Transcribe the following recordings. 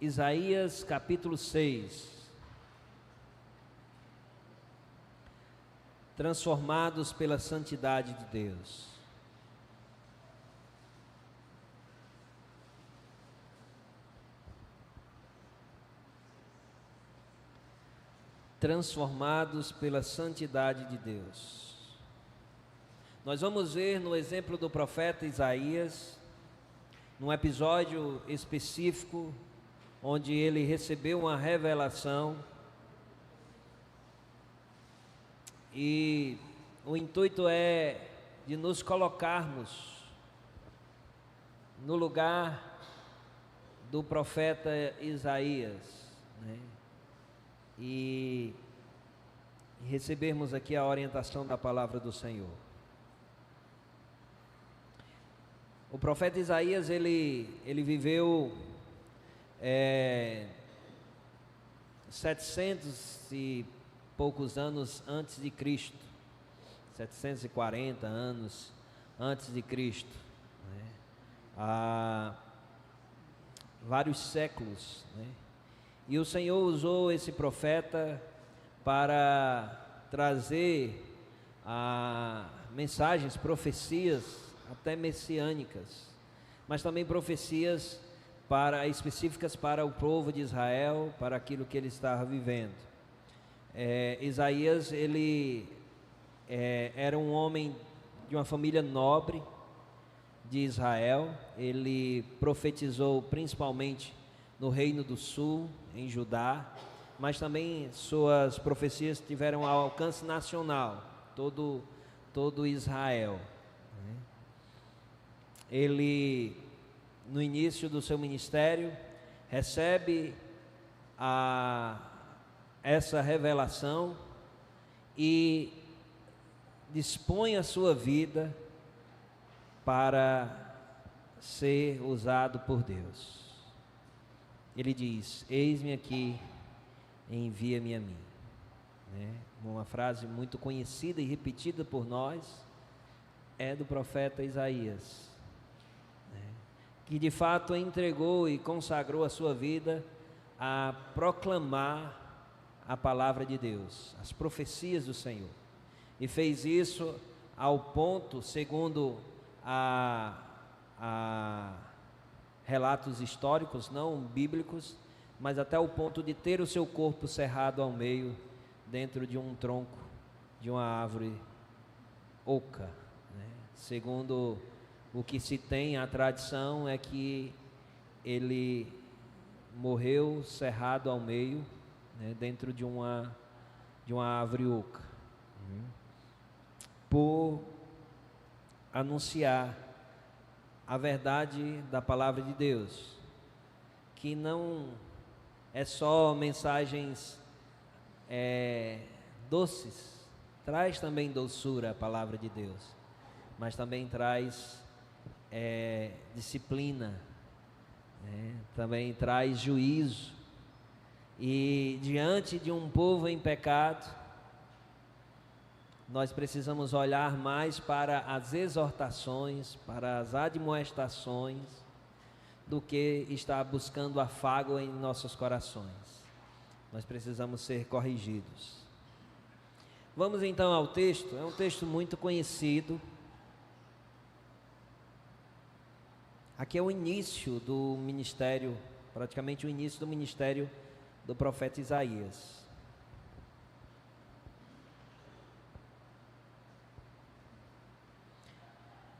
Isaías capítulo 6. Transformados pela santidade de Deus. Transformados pela santidade de Deus. Nós vamos ver no exemplo do profeta Isaías, num episódio específico, onde ele recebeu uma revelação, e o intuito é de nos colocarmos no lugar do profeta Isaías, né? E recebermos aqui a orientação da palavra do Senhor. O profeta Isaías, ele viveu 700 e poucos anos antes de Cristo, 740 anos antes de Cristo, né? Há vários séculos, né? E o Senhor usou esse profeta para trazer mensagens, profecias até messiânicas, mas também profecias específicas para o povo de Israel, para aquilo que ele estava vivendo. Isaías, ele era um homem de uma família nobre de Israel. Ele profetizou principalmente no Reino do Sul, em Judá, mas também suas profecias tiveram alcance nacional, todo Israel. Ele, no início do seu ministério, recebe essa revelação e dispõe a sua vida para ser usado por Deus. Ele diz: eis-me aqui, envia-me a mim, né? Uma frase muito conhecida e repetida por nós é do profeta Isaías, né? Que de fato entregou e consagrou a sua vida a proclamar a palavra de Deus, as profecias do Senhor, e fez isso ao ponto, segundo relatos históricos, não bíblicos, mas até o ponto de ter o seu corpo cerrado ao meio, dentro de um tronco de uma árvore oca, né? Segundo o que se tem, a tradição é que ele morreu cerrado ao meio, né, dentro de uma árvore oca, por anunciar a verdade da palavra de Deus, que não é só mensagens doces, traz também doçura a palavra de Deus, mas também traz disciplina, né? Também traz juízo. E diante de um povo em pecado, nós precisamos olhar mais para as exortações, para as admoestações, do que estar buscando afago em nossos corações. Nós precisamos ser corrigidos. Vamos então ao texto. É um texto muito conhecido. Aqui é o início do ministério, praticamente o início do ministério do profeta Isaías.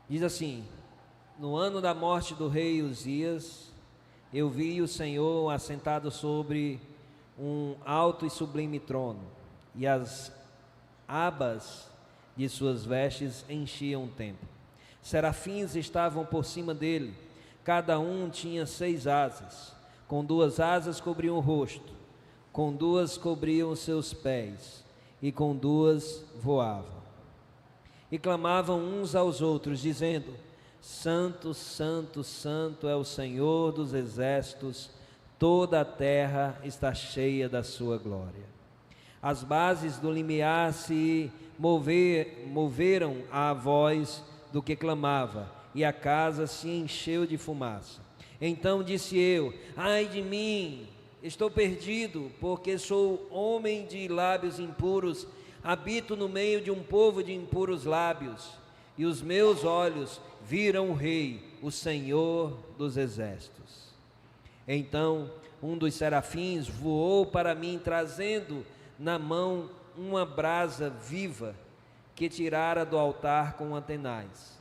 Diz assim: no ano da morte do rei Uzias, eu vi o Senhor assentado sobre um alto e sublime trono, e as abas de suas vestes enchiam o templo. Serafins estavam por cima dele, cada um tinha 6 asas, com 2 asas cobriam o rosto, com 2 cobriam os seus pés, e com 2 voavam. E clamavam uns aos outros, dizendo: Santo, Santo, Santo é o Senhor dos exércitos, toda a terra está cheia da sua glória. As bases do limiar se moveram à voz do que clamava, e a casa se encheu de fumaça. Então disse eu: ai de mim, estou perdido, porque sou homem de lábios impuros, habito no meio de um povo de impuros lábios, e os meus olhos viram o Rei, o Senhor dos exércitos. Então um dos serafins voou para mim, trazendo na mão uma brasa viva que tirara do altar com tenaz.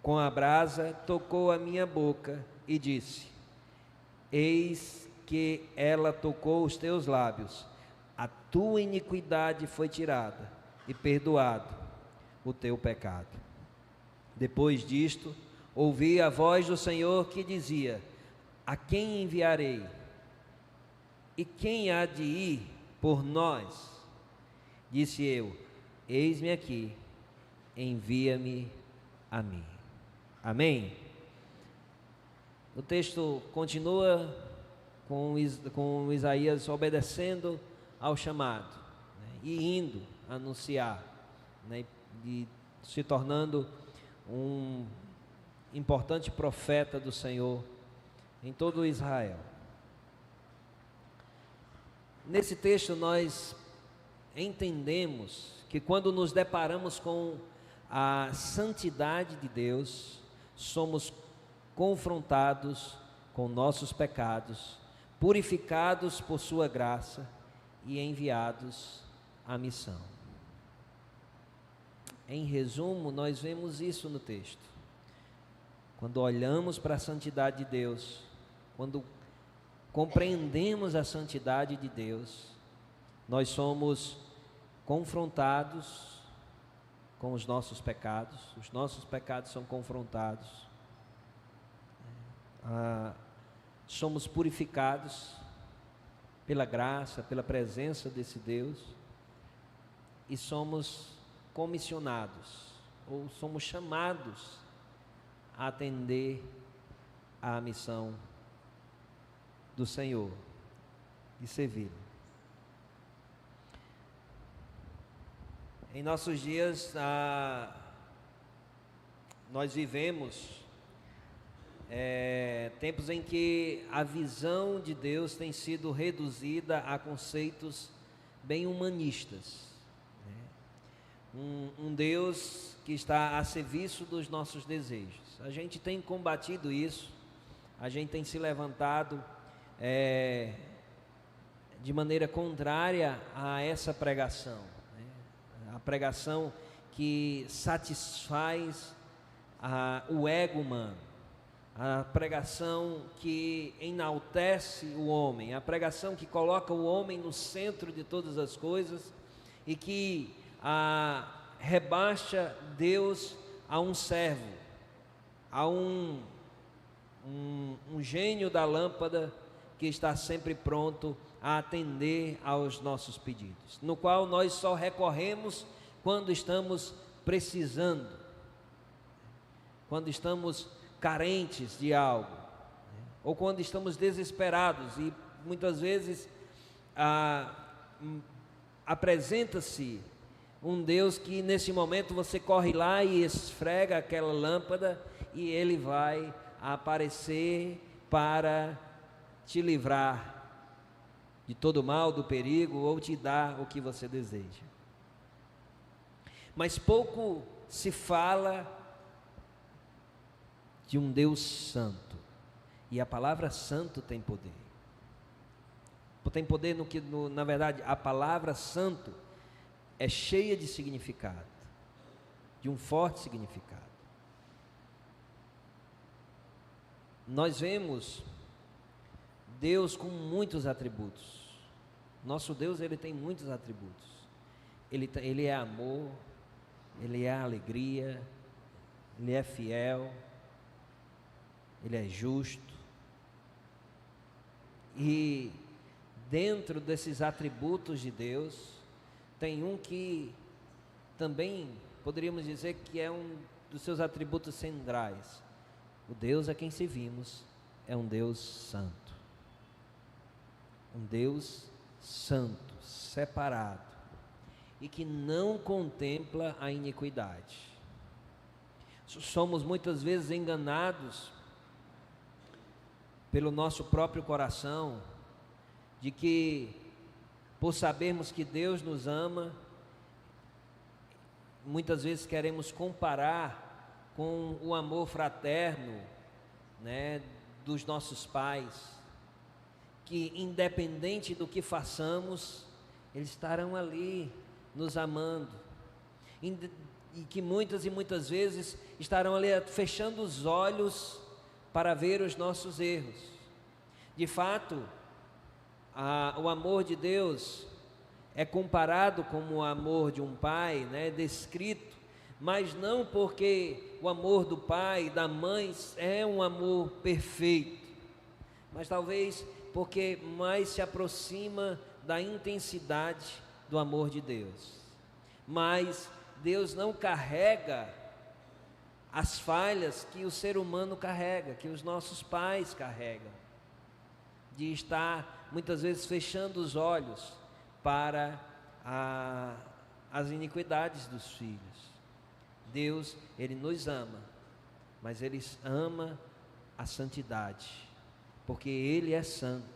Com a brasa tocou a minha boca e disse: eis que ela tocou os teus lábios, a tua iniquidade foi tirada e perdoado o teu pecado. Depois disto, ouvi a voz do Senhor que dizia: a quem enviarei? E quem há de ir por nós? Disse eu: eis-me aqui, envia-me a mim. Amém? O texto continua com Isaías obedecendo ao chamado, né, e indo anunciar, né, e se tornando um importante profeta do Senhor em todo Israel. Nesse texto nós entendemos que quando nos deparamos com a santidade de Deus, somos confrontados com nossos pecados, purificados por sua graça e enviados à missão. Em resumo, nós vemos isso no texto. Quando olhamos para a santidade de Deus, quando compreendemos a santidade de Deus, nós somos confrontados com os nossos pecados são confrontados, somos purificados pela graça, pela presença desse Deus, e somos comissionados, ou somos chamados a atender à missão do Senhor e servi-lo. Em nossos dias, nós vivemos tempos em que a visão de Deus tem sido reduzida a conceitos bem humanistas, né? Um Deus que está a serviço dos nossos desejos. A gente tem combatido isso, a gente tem se levantado de maneira contrária a essa pregação, né? A pregação que satisfaz o ego humano, a pregação que enaltece o homem, a pregação que coloca o homem no centro de todas as coisas e que rebaixa Deus a um servo, a um gênio da lâmpada que está sempre pronto a atender aos nossos pedidos, no qual nós só recorremos quando estamos precisando, quando estamos carentes de algo, ou quando estamos desesperados, e muitas vezes apresenta-se um Deus que nesse momento você corre lá e esfrega aquela lâmpada e Ele vai aparecer para te livrar de todo mal, do perigo, ou te dar o que você deseja. Mas pouco se fala de um Deus santo, e a palavra santo tem poder. Tem poder na verdade, a palavra santo é cheia de significado, de um forte significado. Nós vemos Deus com muitos atributos. Nosso Deus, Ele tem muitos atributos. Ele é amor, Ele é alegria, Ele é fiel, Ele é justo. E dentro desses atributos de Deus, tem um que também poderíamos dizer que é um dos seus atributos centrais. O Deus a quem servimos é um Deus santo. Um Deus santo, separado, e que não contempla a iniquidade. Somos muitas vezes enganados pelo nosso próprio coração, de que, por sabermos que Deus nos ama, muitas vezes queremos comparar com o amor fraterno, né, dos nossos pais, que independente do que façamos, eles estarão ali nos amando, e que muitas e muitas vezes estarão ali fechando os olhos para ver os nossos erros. De fato, o amor de Deus é comparado com o amor de um pai, né, descrito, mas não porque o amor do pai e da mãe é um amor perfeito, mas talvez porque mais se aproxima da intensidade do amor de Deus. Mas Deus não carrega as falhas que o ser humano carrega, que os nossos pais carregam, de estar muitas vezes fechando os olhos para as iniquidades dos filhos. Deus, Ele nos ama, mas Ele ama a santidade, porque Ele é santo.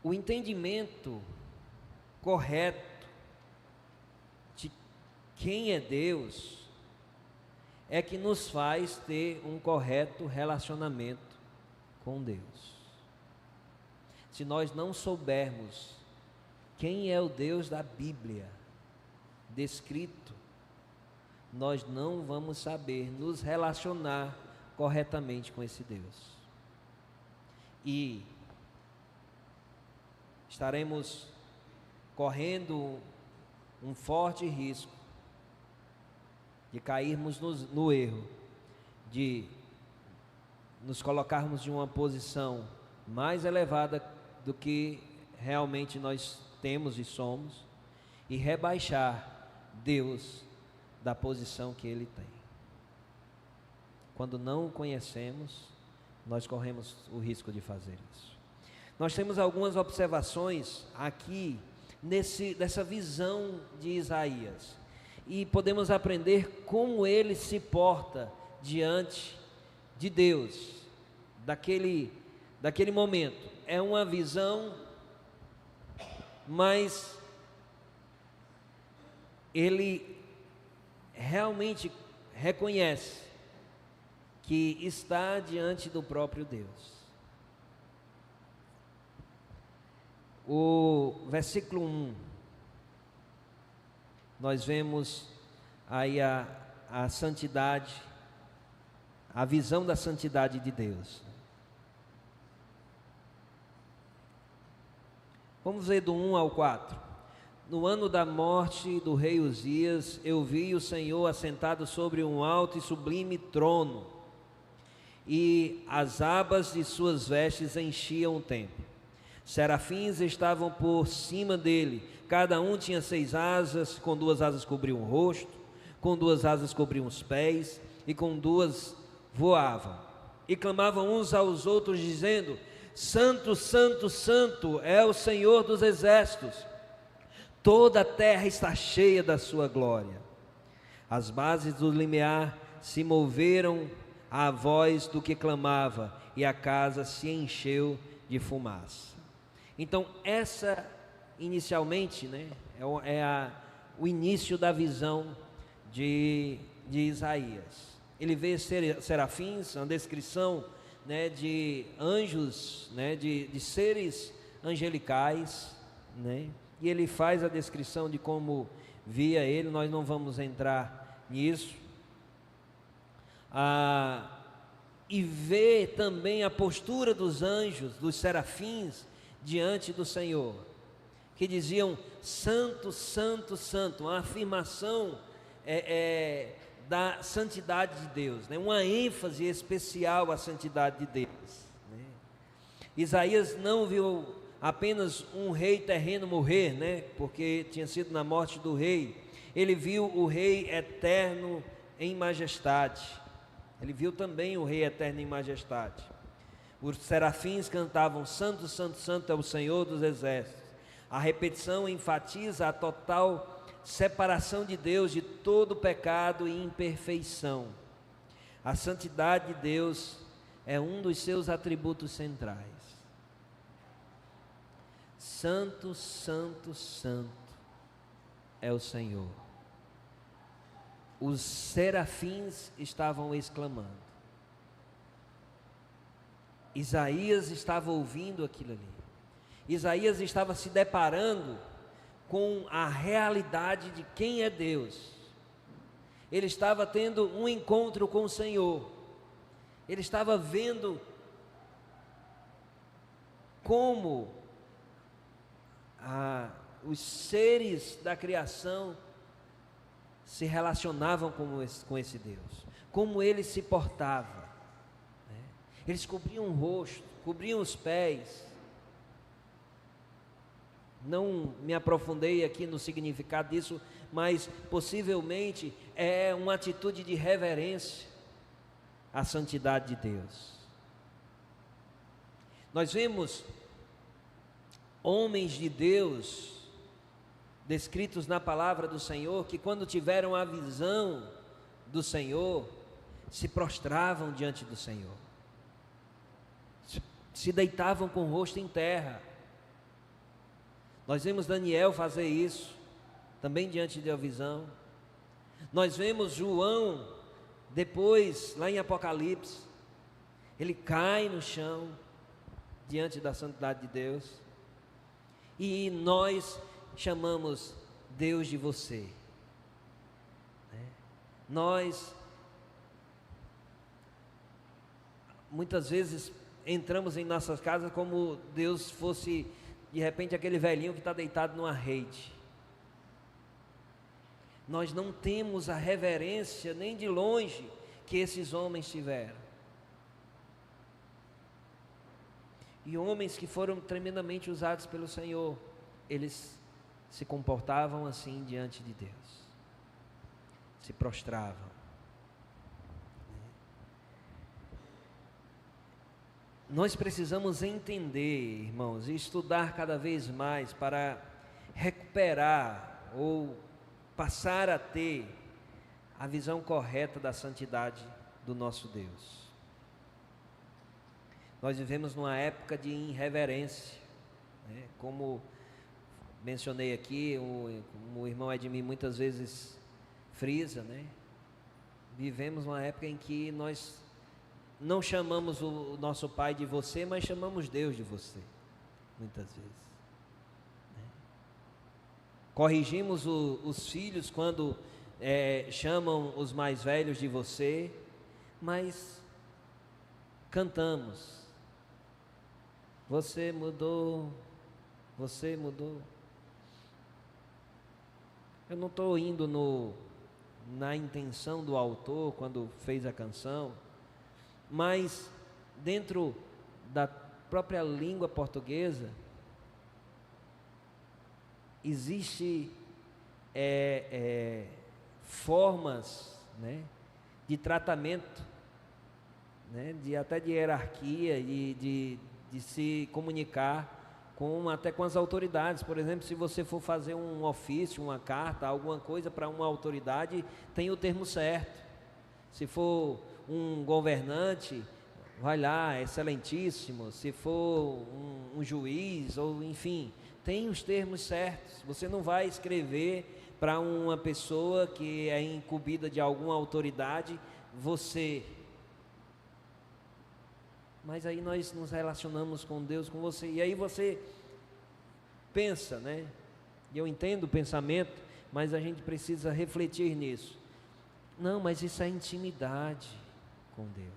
O entendimento correto de quem é Deus é que nos faz ter um correto relacionamento com Deus. Se nós não soubermos quem é o Deus da Bíblia descrito, nós não vamos saber nos relacionar corretamente com esse Deus. E estaremos correndo um forte risco de cairmos no erro, de nos colocarmos em uma posição mais elevada do que realmente nós temos e somos, e rebaixar Deus da posição que Ele tem. Quando não o conhecemos, nós corremos o risco de fazer isso. Nós temos algumas observações aqui dessa visão de Isaías, e podemos aprender como ele se porta diante de Deus, daquele momento. É uma visão, mas ele realmente reconhece que está diante do próprio Deus. O versículo 1, nós vemos aí a santidade, a visão da santidade de Deus. Vamos ver do 1 ao 4. No ano da morte do rei Uzias, eu vi o Senhor assentado sobre um alto e sublime trono, e as abas de suas vestes enchiam o templo. Serafins estavam por cima dele, cada um tinha 6 asas, com 2 asas cobriam o rosto, com 2 asas cobriam os pés, e com 2 voavam. E clamavam uns aos outros, dizendo: Santo, Santo, Santo é o Senhor dos exércitos, toda a terra está cheia da sua glória. As bases do limiar se moveram à voz do que clamava, e a casa se encheu de fumaça. Então, essa inicialmente, né, o início da visão de Isaías. Ele vê serafins, uma descrição, né, de anjos, né, de seres angelicais, né, e ele faz a descrição de como via ele. Nós não vamos entrar nisso. E vê também a postura dos anjos, dos serafins, diante do Senhor, que diziam: Santo, Santo, Santo, uma afirmação da santidade de Deus, né? Uma ênfase especial à santidade de Deus, né? Isaías não viu apenas um rei terreno morrer, né? Porque tinha sido na morte do rei. Ele viu o rei eterno em majestade. Ele viu também o rei eterno em majestade. Os serafins cantavam: Santo, Santo, Santo é o Senhor dos exércitos. A repetição enfatiza a total separação de Deus de todo pecado e imperfeição. A santidade de Deus é um dos seus atributos centrais. Santo, santo, santo é o Senhor. Os serafins estavam exclamando. Isaías estava ouvindo aquilo ali. Isaías estava se deparando com a realidade de quem é Deus. Ele estava tendo um encontro com o Senhor. Ele estava vendo como os seres da criação se relacionavam com esse Deus, como ele se portava, né? Eles cobriam o rosto, cobriam os pés. Não me aprofundei aqui no significado disso, mas possivelmente é uma atitude de reverência à santidade de Deus. Nós vemos homens de Deus descritos na palavra do Senhor, que quando tiveram a visão do Senhor, se prostravam diante do Senhor, se deitavam com o rosto em terra. Nós vemos Daniel fazer isso, também diante da visão. Nós vemos João, depois, lá em Apocalipse, ele cai no chão, diante da santidade de Deus, e nós chamamos Deus de você, né? Nós, muitas vezes, entramos em nossas casas como Deus fosse, de repente, aquele velhinho que está deitado numa rede. Nós não temos a reverência, nem de longe, que esses homens tiveram. E homens que foram tremendamente usados pelo Senhor, eles se comportavam assim diante de Deus, se prostravam. Nós precisamos entender, irmãos, e estudar cada vez mais para recuperar ou passar a ter a visão correta da santidade do nosso Deus. Nós vivemos numa época de irreverência, né? Como mencionei aqui, como o irmão Edmir muitas vezes frisa, né? Vivemos uma época em que nós não chamamos o nosso pai de você, mas chamamos Deus de você, muitas vezes, né? Corrigimos os filhos quando chamam os mais velhos de você, mas cantamos, você mudou, você mudou. Eu não estou indo na intenção do autor quando fez a canção, mas dentro da própria língua portuguesa existe formas, né, de tratamento, né, até de hierarquia e de se comunicar até com as autoridades. Por exemplo, se você for fazer um ofício, uma carta, alguma coisa para uma autoridade, tem o termo certo. Se for um governante, vai lá, excelentíssimo. Se for um juiz, ou enfim, tem os termos certos. Você não vai escrever para uma pessoa que é incumbida de alguma autoridade, você. Mas aí nós nos relacionamos com Deus, com você, e aí você pensa, né? E eu entendo o pensamento, mas a gente precisa refletir nisso. Não, mas isso é intimidade com Deus.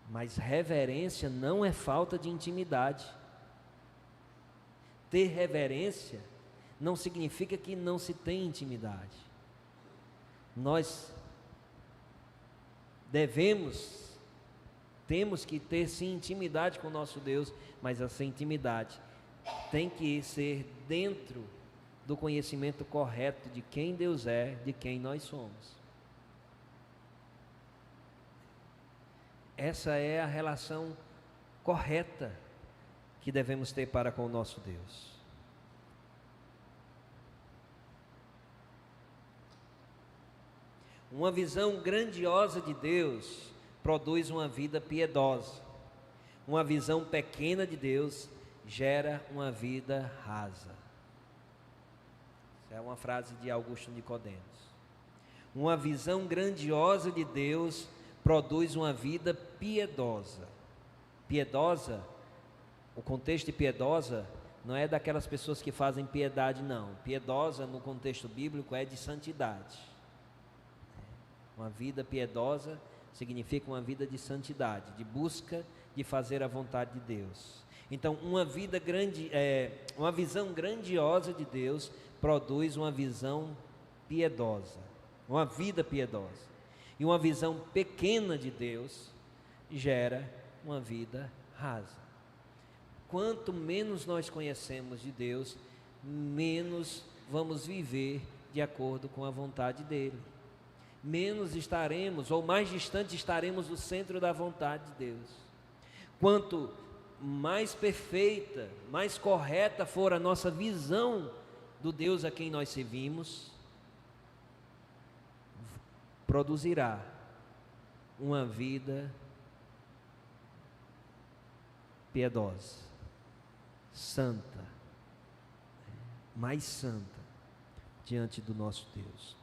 Mas reverência não é falta de intimidade. Ter reverência não significa que não se tem intimidade. Nós temos que ter sim intimidade com o nosso Deus, mas essa intimidade tem que ser dentro do conhecimento correto de quem Deus é, de quem nós somos. Essa é a relação correta que devemos ter para com o nosso Deus. uma visão grandiosa de Deus produz uma vida piedosa. Uma visão pequena de Deus gera uma vida rasa. Essa é uma frase de Augusto Nicodemos. Uma visão grandiosa de Deus produz uma vida piedosa. Piedosa, o contexto de piedosa não é daquelas pessoas que fazem piedade, não. Piedosa no contexto bíblico é de santidade. Uma vida piedosa significa uma vida de santidade, de busca de fazer a vontade de Deus. Então, uma visão grandiosa de Deus produz uma visão piedosa, uma vida piedosa. E uma visão pequena de Deus gera uma vida rasa. Quanto menos nós conhecemos de Deus, menos vamos viver de acordo com a vontade dEle. Menos estaremos, ou mais distante estaremos do centro da vontade de Deus. Quanto mais perfeita, mais correta for a nossa visão do Deus a quem nós servimos, produzirá uma vida piedosa, santa, mais santa diante do nosso Deus.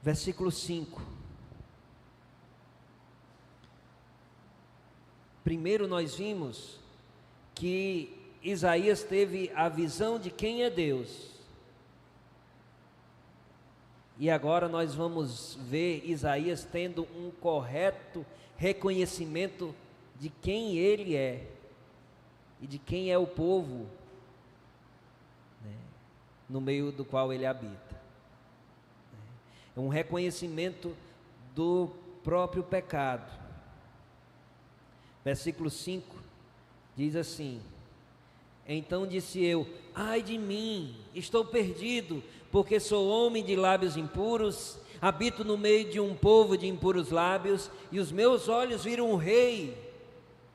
Versículo 5. Primeiro nós vimos que Isaías teve a visão de quem é Deus. E agora nós vamos ver Isaías tendo um correto reconhecimento de quem ele é e de quem é o povo, né, no meio do qual ele habita. É um reconhecimento do próprio pecado. Versículo 5 diz assim: então disse eu, ai de mim, estou perdido, porque sou homem de lábios impuros, habito no meio de um povo de impuros lábios, e os meus olhos viram o Rei,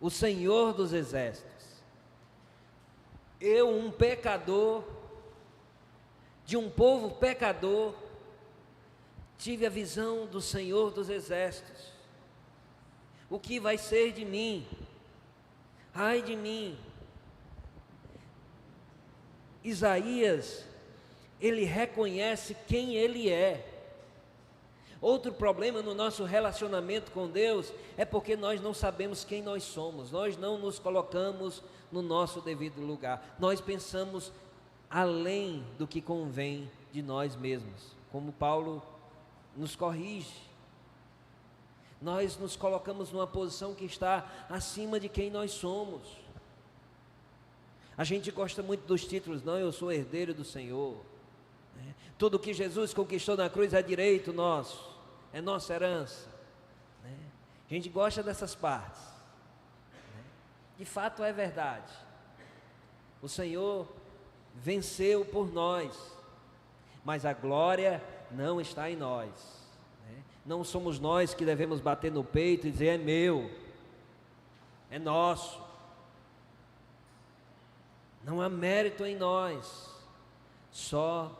o Senhor dos exércitos. Eu, um pecador, de um povo pecador, tive a visão do Senhor dos exércitos. O que vai ser de mim? Ai de mim. Isaías, ele reconhece quem ele é. Outro problema no nosso relacionamento com Deus é porque nós não sabemos quem nós somos, nós não nos colocamos no nosso devido lugar, nós pensamos além do que convém de nós mesmos, como Paulo nos corrige. Nós nos colocamos numa posição que está acima de quem nós somos. A gente gosta muito dos títulos, não, eu sou herdeiro do Senhor, né? Tudo que Jesus conquistou na cruz é direito nosso, é nossa herança, né? A gente gosta dessas partes, né? De fato é verdade. O Senhor venceu por nós, mas a glória não está em nós, né? Não somos nós que devemos bater no peito e dizer é meu, é nosso. Não há mérito em nós, só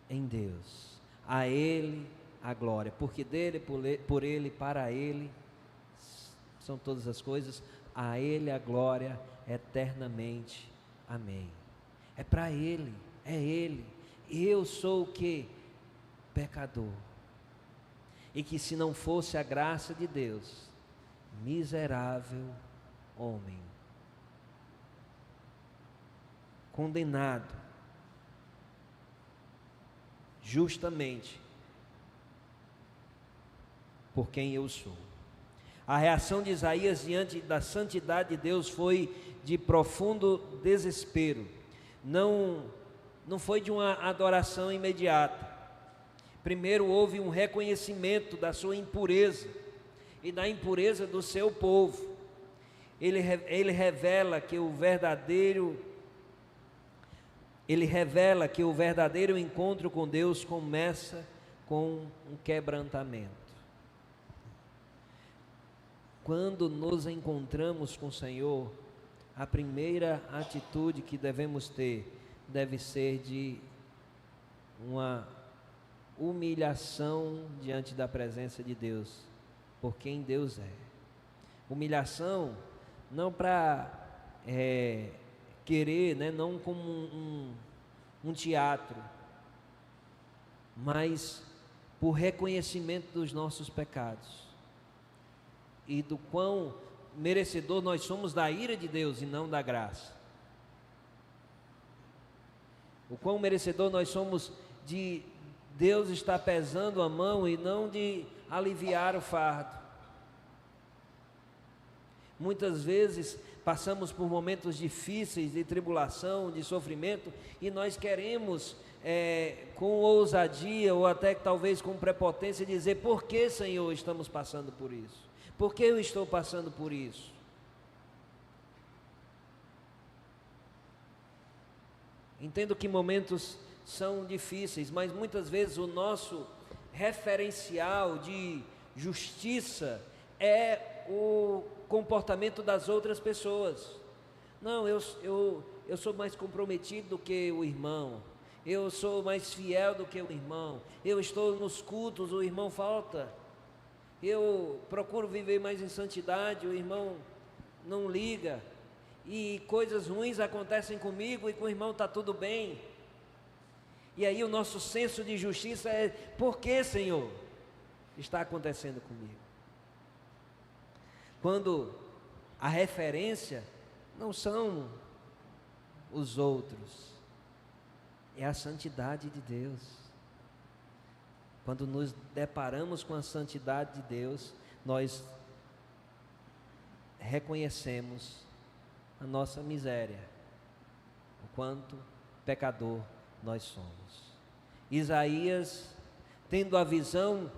em Deus. A Ele a glória, porque dele, por Ele, para Ele são todas as coisas. A Ele a glória eternamente. Amém. É para Ele, é Ele. Eu sou o que? Pecador. E que se não fosse a graça de Deus, miserável homem, condenado, justamente por quem eu sou. A reação de Isaías diante da santidade de Deus foi de profundo desespero, não foi de uma adoração imediata. Primeiro houve um reconhecimento da sua impureza e da impureza do seu povo. Ele revela que o verdadeiro encontro com Deus começa com um quebrantamento. Quando nos encontramos com o Senhor, a primeira atitude que devemos ter deve ser de uma humilhação diante da presença de Deus, por quem Deus é. Humilhação não para querer, né, não como um teatro, mas por reconhecimento dos nossos pecados e do quão merecedor nós somos da ira de Deus e não da graça. O quão merecedor nós somos de Deus estar pesando a mão e não de aliviar o fardo. Muitas vezes passamos por momentos difíceis de tribulação, de sofrimento, e nós queremos, com ousadia ou até talvez com prepotência, dizer: por que, Senhor, estamos passando por isso? Por que eu estou passando por isso? Entendo que momentos são difíceis, mas muitas vezes o nosso referencial de justiça é o comportamento das outras pessoas. Não, eu sou mais comprometido do que o irmão, eu sou mais fiel do que o irmão, eu estou nos cultos, o irmão falta, eu procuro viver mais em santidade, o irmão não liga, e coisas ruins acontecem comigo e com o irmão está tudo bem. E aí o nosso senso de justiça é: por que, Senhor, está acontecendo comigo? Quando a referência não são os outros, é a santidade de Deus. Quando nos deparamos com a santidade de Deus, nós reconhecemos a nossa miséria, o quanto pecador nós somos. Isaías, tendo a visão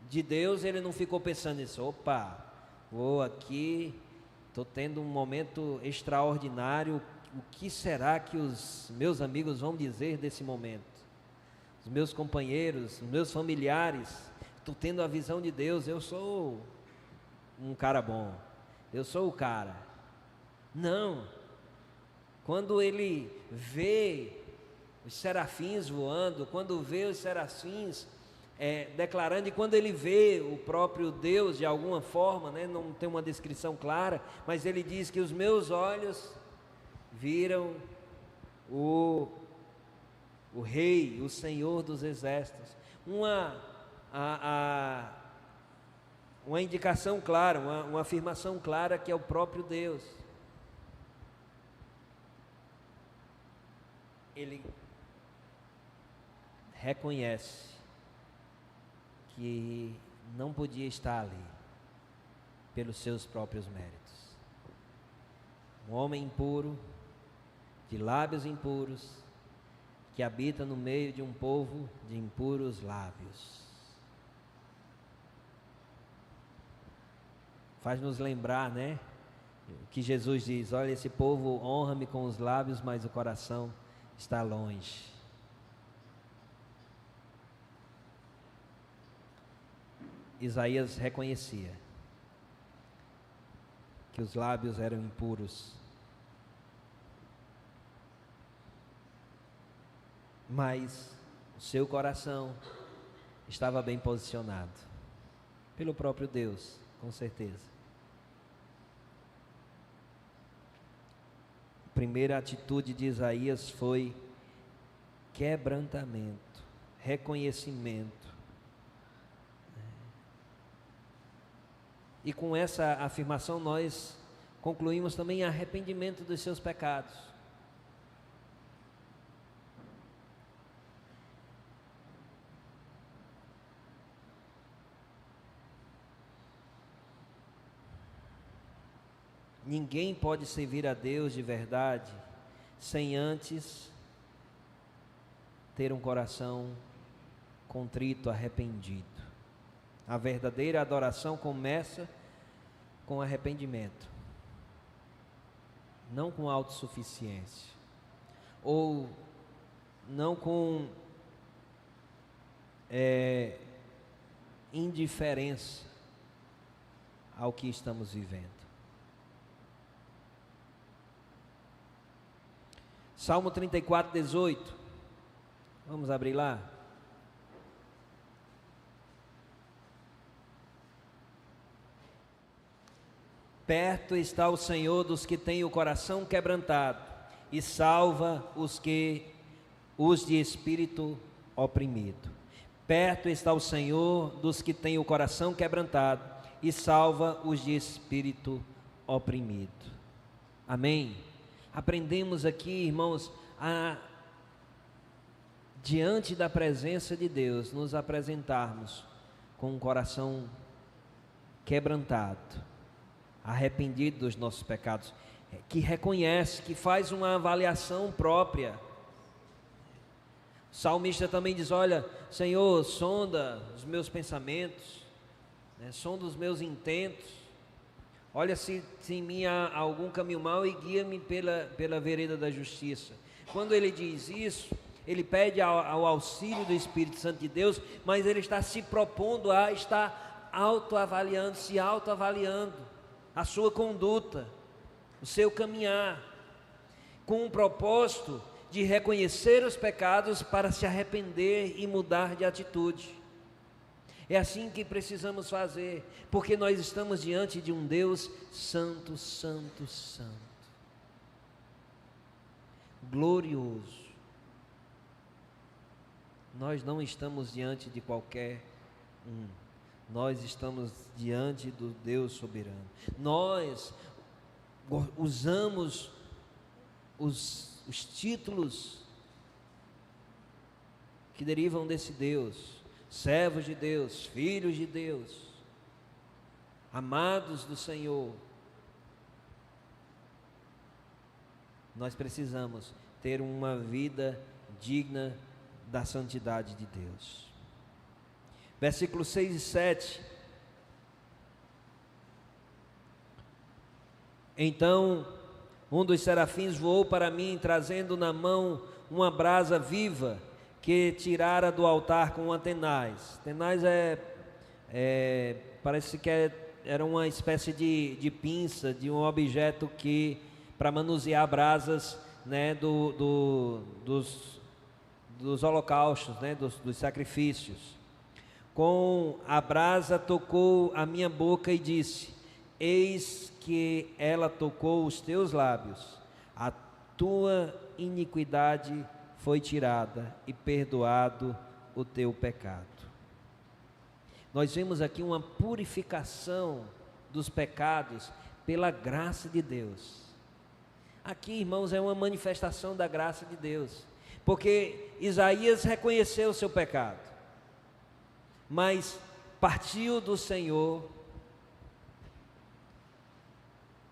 de Deus, ele não ficou pensando nisso: opa, vou aqui, estou tendo um momento extraordinário, o que será que os meus amigos vão dizer desse momento? Os meus companheiros, os meus familiares, estou tendo a visão de Deus, eu sou um cara bom, eu sou o cara. Não, quando ele vê os serafins voando, quando vê os serafins declarando, e quando ele vê o próprio Deus de alguma forma, né, não tem uma descrição clara, mas ele diz que os meus olhos viram o Rei, o Senhor dos Exércitos. Uma indicação clara, uma afirmação clara que é o próprio Deus. Ele reconhece que não podia estar ali pelos seus próprios méritos. Um homem impuro, de lábios impuros, que habita no meio de um povo de impuros lábios. Faz-nos lembrar, né, que Jesus diz: olha, esse povo honra-me com os lábios, mas o coração está longe. Isaías reconhecia que os lábios eram impuros, mas o seu coração estava bem posicionado pelo próprio Deus, com certeza. A primeira atitude de Isaías foi quebrantamento, reconhecimento. E com essa afirmação nós concluímos também arrependimento dos seus pecados. Ninguém pode servir a Deus de verdade sem antes ter um coração contrito, arrependido. A verdadeira adoração começa com arrependimento, não com autossuficiência, ou não com indiferença ao que estamos vivendo. Salmo 34, 18. Vamos abrir lá? Perto está o Senhor dos que têm o coração quebrantado e salva os de espírito oprimido. Perto está o Senhor dos que têm o coração quebrantado e salva os de espírito oprimido. Amém? Aprendemos aqui, irmãos, a diante da presença de Deus nos apresentarmos com um coração quebrantado, arrependido dos nossos pecados, que reconhece, que faz uma avaliação própria. O salmista também diz: olha, Senhor, sonda os meus pensamentos, sonda os meus intentos, olha se em mim há algum caminho mau e guia-me pela vereda da justiça. Quando ele diz isso, ele pede ao auxílio do Espírito Santo de Deus, mas ele está se propondo a estar autoavaliando, se autoavaliando a sua conduta, o seu caminhar, com o propósito de reconhecer os pecados para se arrepender e mudar de atitude. É assim que precisamos fazer, porque nós estamos diante de um Deus santo, santo, santo, glorioso. Nós não estamos diante de qualquer um. Nós estamos diante do Deus soberano. Nós usamos os títulos que derivam desse Deus: servos de Deus, filhos de Deus, amados do Senhor. Nós precisamos ter uma vida digna da santidade de Deus. Versículos 6 e 7. Então um dos serafins voou para mim, trazendo na mão uma brasa viva que tirara do altar com uma tenaz. Tenaz parece que era uma espécie de pinça, de um objeto que para manusear brasas, dos holocaustos, dos sacrifícios. Com a brasa tocou a minha boca e disse: eis que ela tocou os teus lábios, a tua iniquidade foi tirada e perdoado o teu pecado. Nós vemos aqui uma purificação dos pecados pela graça de Deus. Aqui, irmãos, é uma manifestação da graça de Deus, porque Isaías reconheceu o seu pecado, mas partiu do Senhor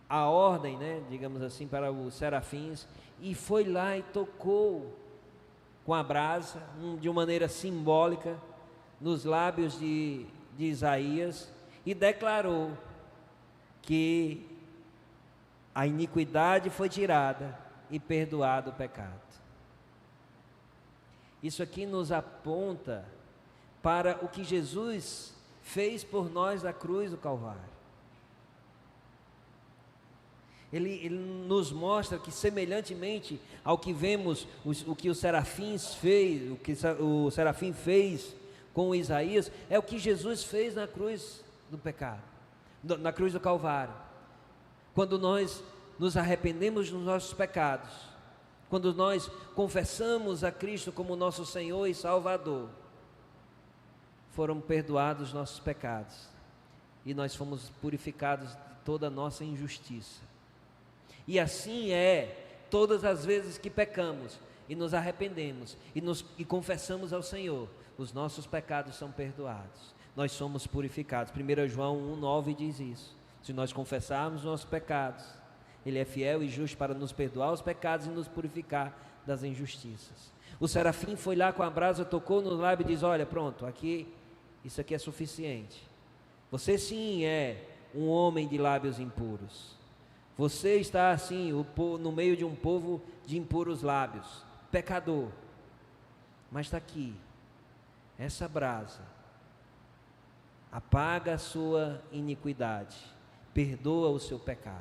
a ordem, digamos assim, para os serafins, e foi lá e tocou com a brasa, de uma maneira simbólica, nos lábios de Isaías, e declarou que a iniquidade foi tirada e perdoado o pecado. Isso aqui nos aponta para o que Jesus fez por nós na cruz do Calvário. Ele nos mostra que, semelhantemente ao que vemos, o que o serafim fez com Isaías, é o que Jesus fez na cruz do pecado, na cruz do Calvário. Quando nós nos arrependemos dos nossos pecados, quando nós confessamos a Cristo como nosso Senhor e Salvador, foram perdoados os nossos pecados e nós fomos purificados de toda a nossa injustiça. E assim é todas as vezes que pecamos e nos arrependemos e confessamos ao Senhor, os nossos pecados são perdoados, nós somos purificados. 1 João 1,9 diz isso: se nós confessarmos os nossos pecados, Ele é fiel e justo para nos perdoar os pecados e nos purificar das injustiças. O serafim foi lá com a brasa, tocou no lábio e diz: olha, pronto, isso aqui é suficiente. Você sim é um homem de lábios impuros. Você está assim no meio de um povo de impuros lábios, pecador. Mas está aqui, essa brasa apaga a sua iniquidade, perdoa o seu pecado.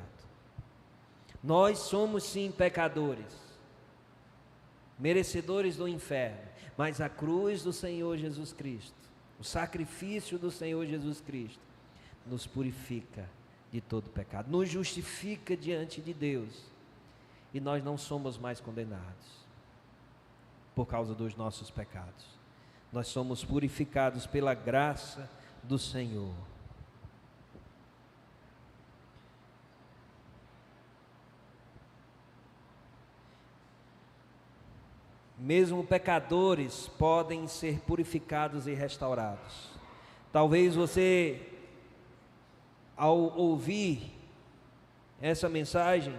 Nós somos sim pecadores, merecedores do inferno, mas a cruz do Senhor Jesus Cristo, o sacrifício do Senhor Jesus Cristo, nos purifica de todo pecado, nos justifica diante de Deus, e nós não somos mais condenados por causa dos nossos pecados. Nós somos purificados pela graça do Senhor. Mesmo pecadores podem ser purificados e restaurados. Talvez você, ao ouvir essa mensagem,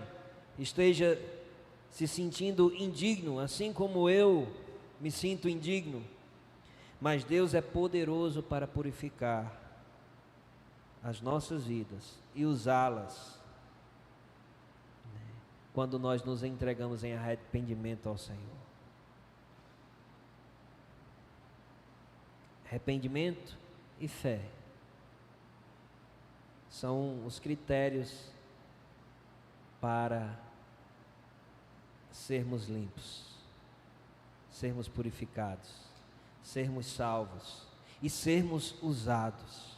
esteja se sentindo indigno, assim como eu me sinto indigno. Mas Deus é poderoso para purificar as nossas vidas e usá-las quando nós nos entregamos em arrependimento ao Senhor. Arrependimento e fé são os critérios para sermos limpos, sermos purificados, sermos salvos e sermos usados,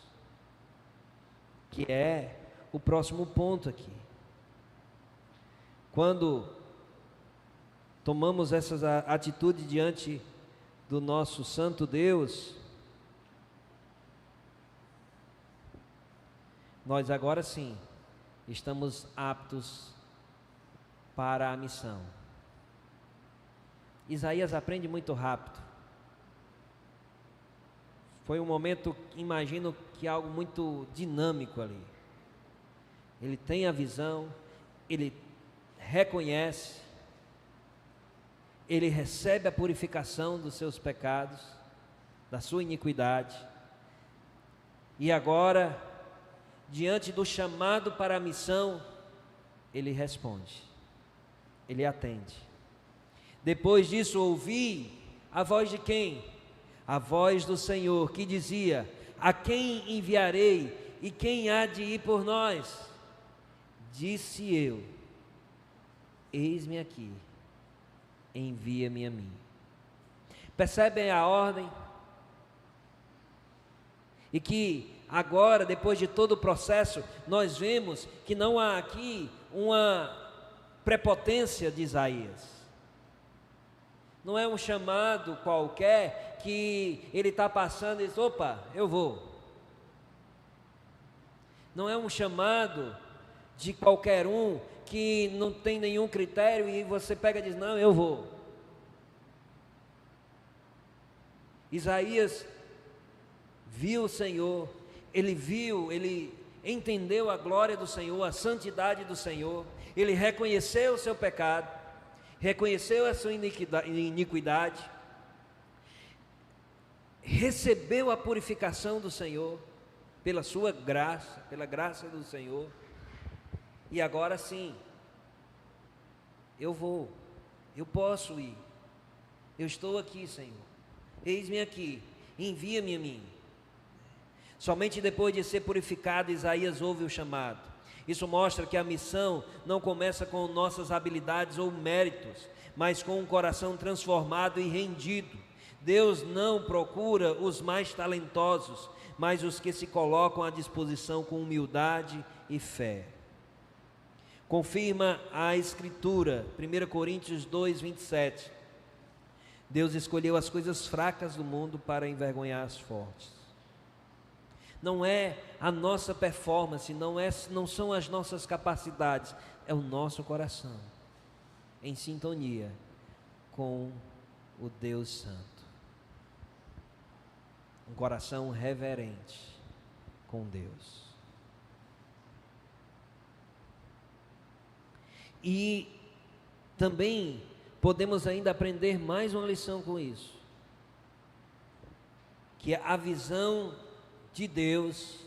que é o próximo ponto aqui. Quando tomamos essas atitudes diante do nosso santo Deus, nós agora sim estamos aptos para a missão. Isaías aprende muito rápido. Foi um momento, imagino que algo muito dinâmico ali. Ele tem a visão, ele reconhece, ele recebe a purificação dos seus pecados, da sua iniquidade, e agora, diante do chamado para a missão, ele responde, ele atende. Depois disso, ouvi a voz de quem? A voz do Senhor, que dizia: a quem enviarei e quem há de ir por nós? Disse eu: eis-me aqui, envia-me a mim. Percebem a ordem? E que agora, depois de todo o processo, nós vemos que não há aqui uma prepotência de Isaías. Não é um chamado qualquer que ele está passando e diz: opa, eu vou. Não é um chamado de qualquer um que não tem nenhum critério e você pega e diz: não, eu vou. Isaías viu o Senhor, ele entendeu a glória do Senhor, a santidade do Senhor, ele reconheceu o seu pecado, reconheceu a sua iniquidade, recebeu a purificação do Senhor, pela sua graça, pela graça do Senhor, e agora sim, eu vou, eu posso ir, eu estou aqui, Senhor, eis-me aqui, envia-me a mim. Somente depois de ser purificado, Isaías ouve o chamado. Isso mostra que a missão não começa com nossas habilidades ou méritos, mas com um coração transformado e rendido. Deus não procura os mais talentosos, mas os que se colocam à disposição com humildade e fé. Confirma a Escritura, 1 Coríntios 2, 27. Deus escolheu as coisas fracas do mundo para envergonhar as fortes. Não é a nossa performance, não são as nossas capacidades, é o nosso coração, em sintonia com o Deus Santo. Um coração reverente com Deus. E também podemos ainda aprender mais uma lição com isso, que é a visão de Deus,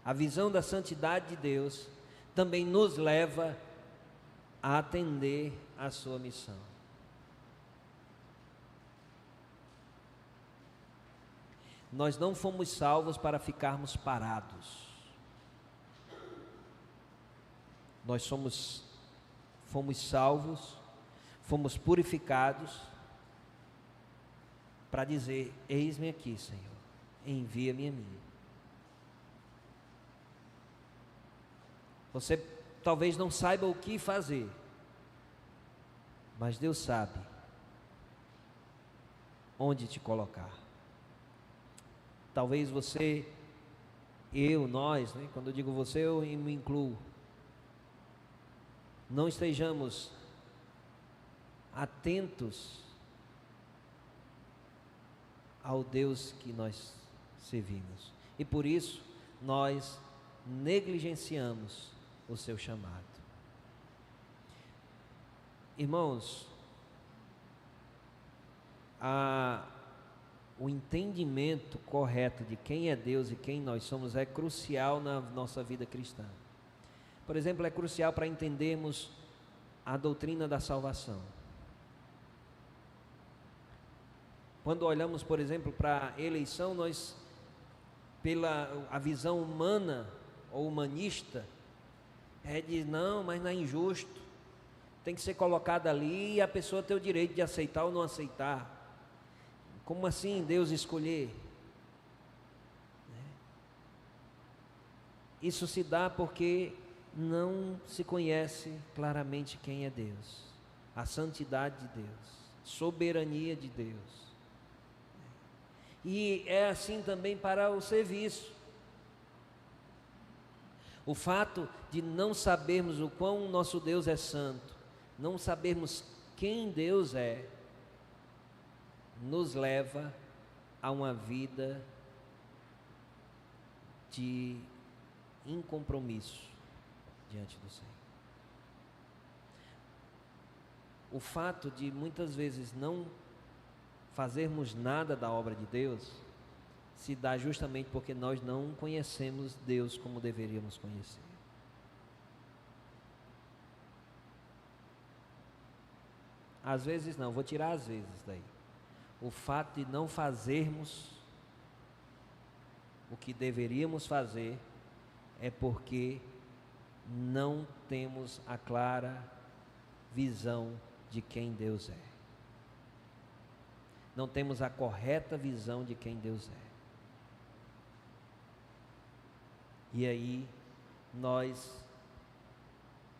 a visão da santidade de Deus, também nos leva a atender a sua missão. Nós não fomos salvos para ficarmos parados. Nós fomos salvos, fomos purificados para dizer: eis-me aqui, Senhor, envia-me a mim. Você talvez não saiba o que fazer, mas Deus sabe onde te colocar. Talvez você, nós, né? Quando eu digo você, eu me incluo, não estejamos atentos ao Deus que nós servimos, e por isso nós negligenciamos o seu chamado. Irmãos, o entendimento correto de quem é Deus e quem nós somos é crucial na nossa vida cristã. Por exemplo, é crucial para entendermos a doutrina da salvação. Quando olhamos, por exemplo, para a eleição, nós, pela a visão humana ou humanista, diz: não, mas não é injusto, tem que ser colocado ali e a pessoa tem o direito de aceitar ou não aceitar. Como assim Deus escolher? Isso se dá porque não se conhece claramente quem é Deus, a santidade de Deus, soberania de Deus. E é assim também para o serviço. O fato de não sabermos o quão nosso Deus é santo, não sabermos quem Deus é, nos leva a uma vida de incompromisso diante do Senhor. O fato de muitas vezes não fazermos nada da obra de Deus se dá justamente porque nós não conhecemos Deus como deveríamos conhecer. Às vezes não, vou tirar às vezes daí. O fato de não fazermos o que deveríamos fazer é porque não temos a clara visão de quem Deus é. Não temos a correta visão de quem Deus é. E aí nós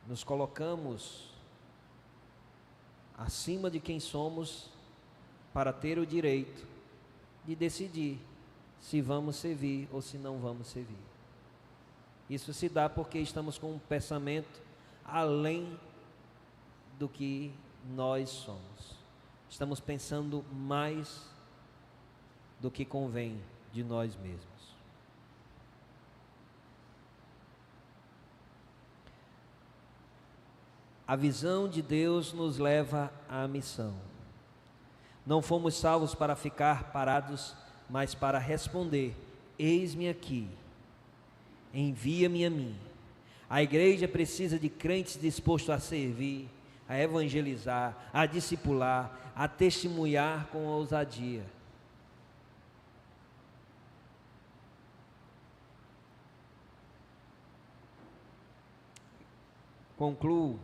nos colocamos acima de quem somos para ter o direito de decidir se vamos servir ou se não vamos servir. Isso se dá porque estamos com um pensamento além do que nós somos. Estamos pensando mais do que convém de nós mesmos. A visão de Deus nos leva à missão. Não fomos salvos para ficar parados, mas para responder: eis-me aqui, envia-me a mim. A igreja precisa de crentes dispostos a servir, a evangelizar, a discipular, a testemunhar com ousadia. Concluo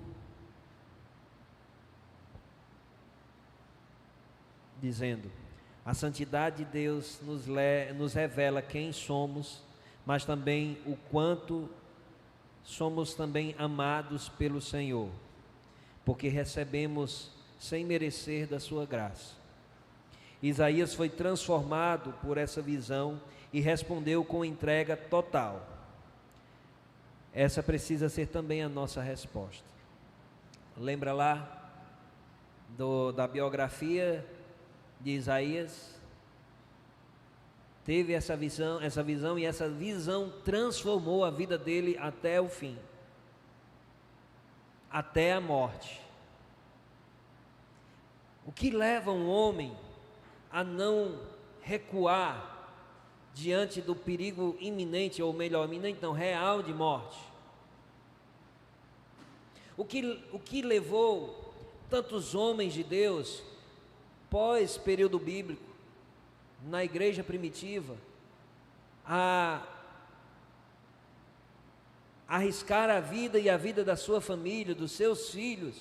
dizendo: a santidade de Deus nos revela quem somos, mas também o quanto somos também amados pelo Senhor, porque recebemos sem merecer da sua graça. Isaías foi transformado por essa visão e respondeu com entrega total. Essa precisa ser também a nossa resposta. Lembra lá da biografia de Isaías? Teve essa visão e essa visão transformou a vida dele até o fim, até a morte. O que leva um homem a não recuar diante do perigo iminente, ou melhor, iminente não, real de morte? O que levou tantos homens de Deus, pós período bíblico, na igreja primitiva, a arriscar a vida e a vida da sua família, dos seus filhos,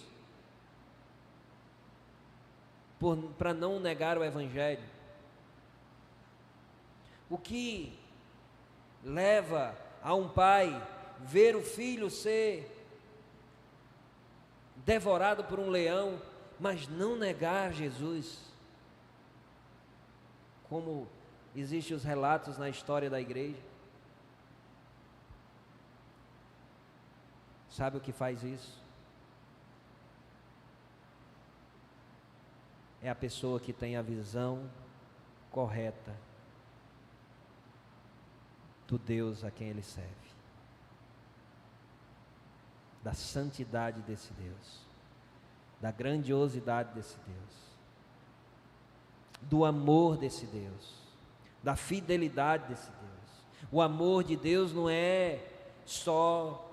para não negar o Evangelho? O que leva a um pai ver o filho ser devorado por um leão, mas não negar Jesus? Como existem os relatos na história da igreja. Sabe o que faz isso? É a pessoa que tem a visão correta do Deus a quem ele serve, da santidade desse Deus, da grandiosidade desse Deus, do amor desse Deus, da fidelidade desse Deus. O amor de Deus não é só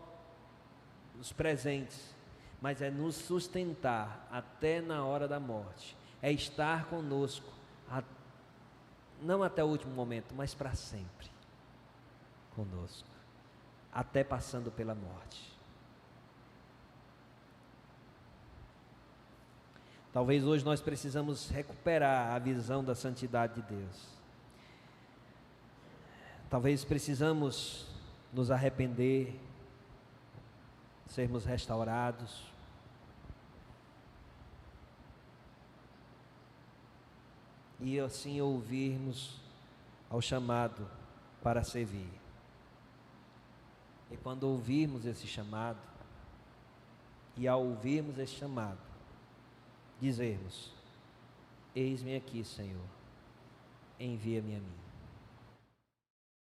os presentes, mas é nos sustentar até na hora da morte, é estar conosco, não até o último momento, mas para sempre conosco, até passando pela morte. Talvez hoje nós precisamos recuperar a visão da santidade de Deus. Talvez precisamos nos arrepender, sermos restaurados. E assim ouvirmos ao chamado para servir. E quando ouvirmos esse chamado, e ao ouvirmos esse chamado, dizermos: eis-me aqui, Senhor, envia-me a mim.